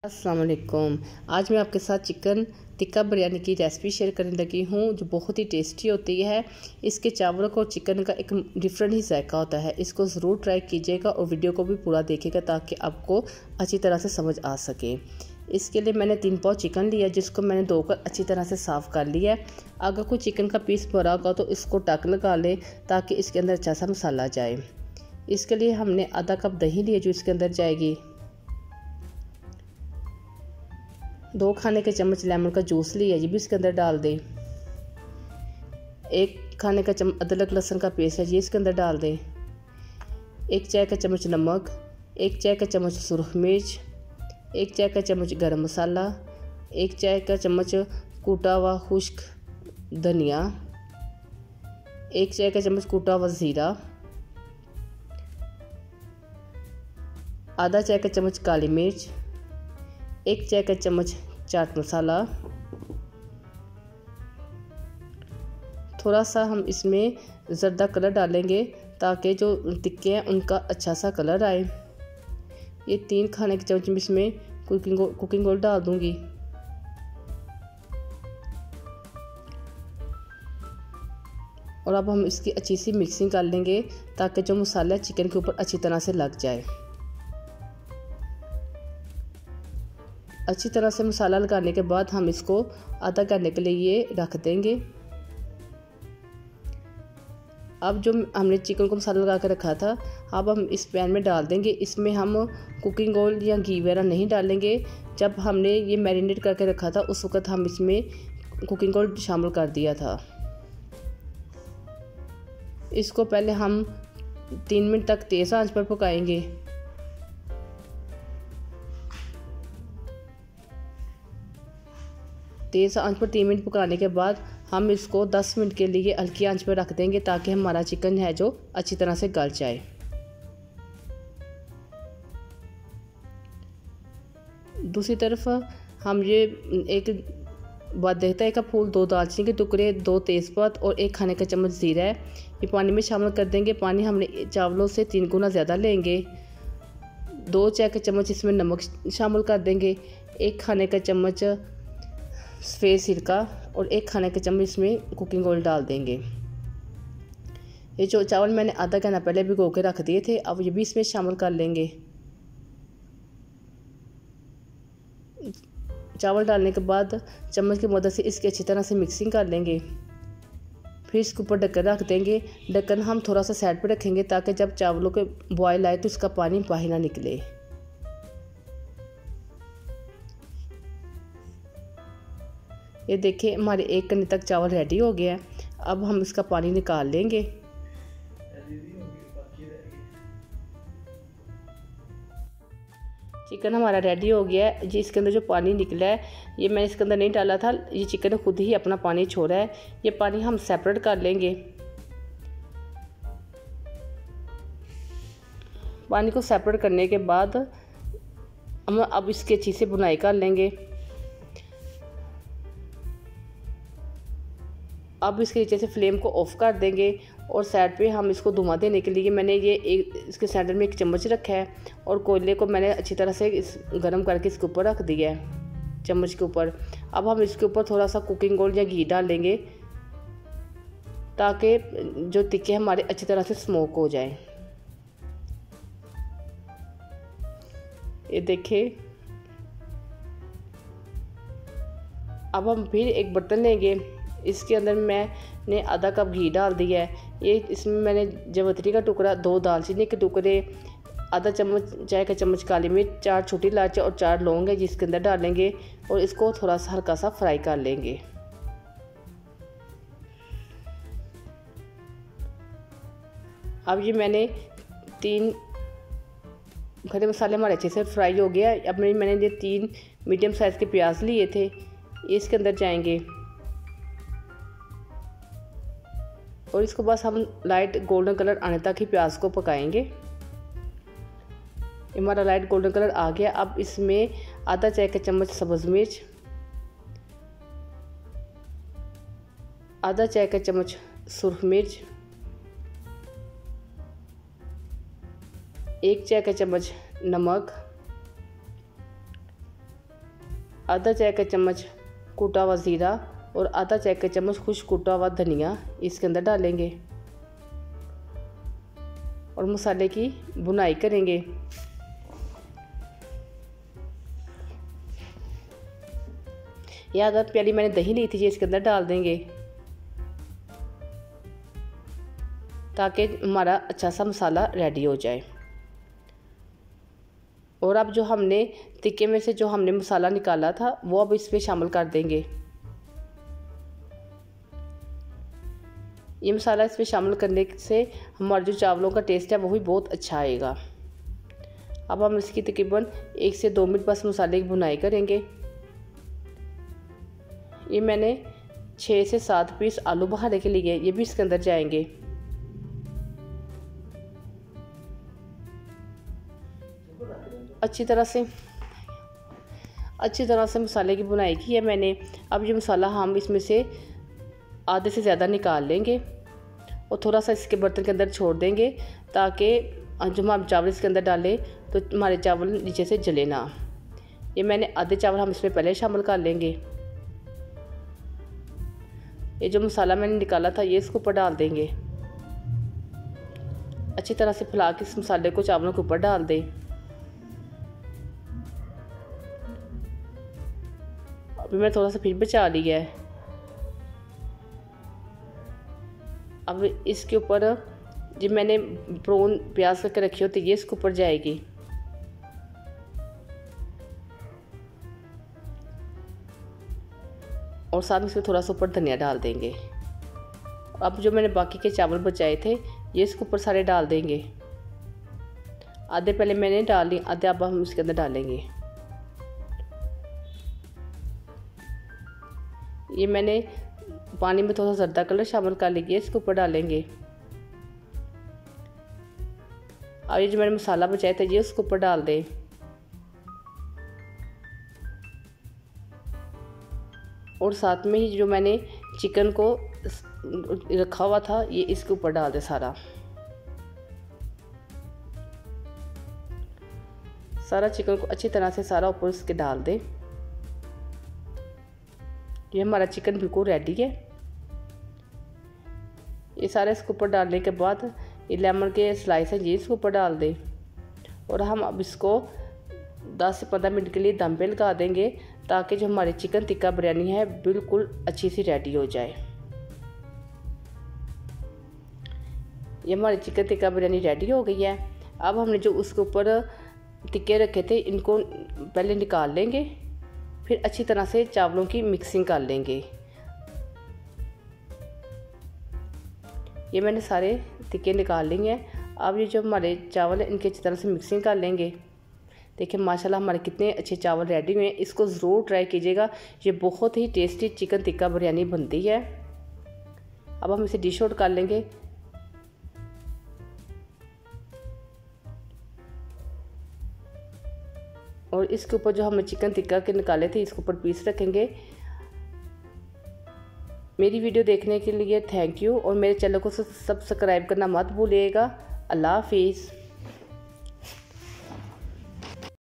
अस्सलाम वालेकुम। आज मैं आपके साथ चिकन टिक्का बिरयानी की रेसिपी शेयर करने लगी हूँ जो बहुत ही टेस्टी होती है। इसके चावल और चिकन का एक डिफरेंट ही जायका होता है। इसको ज़रूर ट्राई कीजिएगा और वीडियो को भी पूरा देखिएगा ताकि आपको अच्छी तरह से समझ आ सके। इसके लिए मैंने 3 पाव चिकन लिया जिसको मैंने धोकर अच्छी तरह से साफ़ कर लिया है। अगर कोई चिकन का पीस भरा होगा तो इसको टक लगा ले ताकि इसके अंदर अच्छा सा मसाला जाए। इसके लिए हमने आधा कप दही लिया जो इसके अंदर जाएगी। 2 खाने के चम्मच लेमन का जूस लिया, ये भी इसके अंदर डाल दें। 1 खाने का चम्मच अदरक लहसुन का पेस्ट है, ये इसके अंदर डाल दें। 1 चाय का चम्मच नमक, 1 चाय का चम्मच सुरख मिर्च, 1 चाय का चम्मच गरम मसाला, 1 चाय का चम्मच कूटा हुआ खुश्क धनिया, 1 चाय का चम्मच कूटा हुआ ज़ीरा, आधा चाय का चम्मच काली मिर्च, 1 चाय का चम्मच चाट मसाला। थोड़ा सा हम इसमें ज़र्दा कलर डालेंगे ताकि जो टिक्के हैं उनका अच्छा सा कलर आए। ये 3 खाने के चम्मच में इसमें कुकिंग ऑयल डाल दूंगी। और अब हम इसकी अच्छी सी मिक्सिंग कर लेंगे ताकि जो मसाला चिकन के ऊपर अच्छी तरह से लग जाए। अच्छी तरह से मसाला लगाने के बाद हम इसको आधा घंटे के लिए रख देंगे। अब जो हमने चिकन को मसाला लगा कर रखा था अब हम इस पैन में डाल देंगे। इसमें हम कुकिंग ऑयल या घी वगैरह नहीं डालेंगे। जब हमने ये मैरिनेट करके रखा था उस वक़्त हम इसमें कुकिंग ऑयल शामिल कर दिया था। इसको पहले हम 3 मिनट तक तेज़ आंच पर पकाएंगे। तेज़ आंच पर 3 मिनट पकाने के बाद हम इसको 10 मिनट के लिए हल्की आंच पर रख देंगे ताकि हमारा चिकन है जो अच्छी तरह से गल जाए। दूसरी तरफ हम ये एक बादशाह का फूल, 2 दालचीनी के टुकड़े, 2 तेज़पात और 1 खाने का चम्मच ज़ीरा है, ये पानी में शामिल कर देंगे। पानी हमने चावलों से 3 गुना ज़्यादा लेंगे। 2 चाय के चम्मच इसमें नमक शामिल कर देंगे, 1 खाने का चम्मच सफ़ेद सिरका और 1 खाने के चम्मच इसमें कुकिंग ऑयल डाल देंगे। ये जो चावल मैंने आधा घंटा पहले भिगो के रख दिए थे अब ये भी इसमें शामिल कर लेंगे। चावल डालने के बाद चम्मच की मदद से इसकी अच्छी तरह से मिक्सिंग कर लेंगे। फिर इसके ऊपर ढक्कन रख देंगे। ढक्कन हम थोड़ा सा साइड पर रखेंगे ताकि जब चावलों के बॉयल आए तो इसका पानी बाहर ना निकले। ये देखिए हमारे 1 घंटे तक चावल रेडी हो गया है। अब हम इसका पानी निकाल लेंगे। चिकन हमारा रेडी हो गया है। जी इसके अंदर जो पानी निकला है ये मैंने इसके अंदर नहीं डाला था, ये चिकन ने खुद ही अपना पानी छोड़ा है। ये पानी हम सेपरेट कर लेंगे। पानी को सेपरेट करने के बाद हम अब इसकी अच्छी से बुनाई कर लेंगे। अब इसके नीचे से फ्लेम को ऑफ कर देंगे और साइड पे हम इसको धुआं देने के लिए मैंने ये इसके सेंटर में 1 चम्मच रखा है और कोयले को मैंने अच्छी तरह से गर्म करके इसके ऊपर रख दिया है चम्मच के ऊपर। अब हम इसके ऊपर थोड़ा सा कुकिंग ऑयल या घी डाल लेंगे ताकि जो टिक्के हमारे अच्छी तरह से स्मोक हो जाए। ये देखिए अब हम फिर एक बर्तन लेंगे। इसके अंदर मैंने आधा कप घी डाल दिया है। ये इसमें मैंने जावित्री का टुकड़ा, 2 दालचीनी के टुकड़े, आधा चम्मच चाय का चम्मच काली मिर्च, 4 छोटी इलायची और 4 लौंग है जिसके अंदर डालेंगे और इसको थोड़ा सा हल्का सा फ्राई कर लेंगे। अब ये मैंने 3 खड़े मसाले हमारे अच्छे से फ्राई हो गया। अब मैंने ये 3 मीडियम साइज़ के प्याज लिए थे, ये इसके अंदर जाएंगे और इसको बस हम लाइट गोल्डन कलर आने तक ही प्याज को पकाएंगे। हमारा लाइट गोल्डन कलर आ गया। अब इसमें आधा चाय का चम्मच सब्ज़ मिर्च, आधा चाय का चम्मच सुरख मिर्च, 1 चाय का चम्मच नमक, आधा चाय का चम्मच कूटा हुआ ज़ीरा और आधा चाय का चम्मच खुश्क कूटा हुआ धनिया इसके अंदर डालेंगे और मसाले की भुनाई करेंगे। यह आधा प्याली मैंने दही ली थी, ये इसके अंदर डाल देंगे ताकि हमारा अच्छा सा मसाला रेडी हो जाए। और अब जो हमने टिक्के में से जो हमने मसाला निकाला था वो अब इसमें शामिल कर देंगे। ये मसाला इसमें शामिल करने से हमारे जो चावलों का टेस्ट है वो भी बहुत अच्छा आएगा। अब हम इसकी तकरीबन 1 से 2 मिनट बस मसाले की भुनाई करेंगे। ये मैंने 6 से 7 पीस आलू बुखारे के लिए, ये भी इसके अंदर जाएंगे। अच्छी तरह से मसाले की भुनाई की है मैंने। अब ये मसाला हम इसमें से आधे से ज़्यादा निकाल लेंगे और थोड़ा सा इसके बर्तन के अंदर छोड़ देंगे ताकि जब हम चावल इसके अंदर डालें तो हमारे चावल नीचे से जले ना। ये मैंने आधे चावल हम इसमें पहले शामिल कर लेंगे। ये जो मसाला मैंने निकाला था ये इसके ऊपर डाल देंगे। अच्छी तरह से फैला के इस मसाले को चावलों के ऊपर डाल दें। अभी मैंने थोड़ा सा फिर बचा लिया है। अब इसके ऊपर जो मैंने ब्राउन प्याज करके रखी होती है ये इसके ऊपर जाएगी। और साथ में इसमें थोड़ा सा ऊपर धनिया डाल देंगे। अब जो मैंने बाकी के चावल बचाए थे ये इसके ऊपर सारे डाल देंगे। आधे पहले मैंने डाल ली, आधे अब हम इसके अंदर डालेंगे। ये मैंने पानी में थोड़ा सा जर्दा कलर शामिल कर लीजिए, इसके ऊपर डालेंगे। और ये जो मैंने मसाला बचाया था ये उसके ऊपर डाल दें। और साथ में ही जो मैंने चिकन को रखा हुआ था ये इसके ऊपर डाल दें सारा चिकन को अच्छी तरह से सारा ऊपर इसके डाल दें। ये हमारा चिकन बिल्कुल रेडी है। ये सारे इसके ऊपर डालने के बाद ये लेमन के स्लाइस हैं ये इसके ऊपर डाल दें और हम अब इसको 10 से 15 मिनट के लिए दम पे लगा देंगे ताकि जो हमारी चिकन टिक्का बिरयानी है बिल्कुल अच्छी सी रेडी हो जाए। ये हमारी चिकन टिक्का बिरयानी रेडी हो गई है। अब हमने जो उसके ऊपर टिक्के रखे थे इनको पहले निकाल लेंगे, फिर अच्छी तरह से चावलों की मिक्सिंग कर लेंगे। ये मैंने सारे टिक्के निकाल लिए हैं। अब ये जो हमारे चावल हैं इनकी अच्छी तरह से मिक्सिंग कर लेंगे। देखिए माशाल्लाह हमारे कितने अच्छे चावल रेडी हुए हैं। इसको ज़रूर ट्राई कीजिएगा, ये बहुत ही टेस्टी चिकन टिक्का बिरयानी बनती है। अब हम इसे डिश आउट कर लेंगे। और इसके ऊपर जो हमने चिकन टिक्का के निकाले थे इसके ऊपर पीस रखेंगे। मेरी वीडियो देखने के लिए थैंक यू और मेरे चैनल को सब्सक्राइब करना मत भूलिएगा। अल्लाह हाफिज़।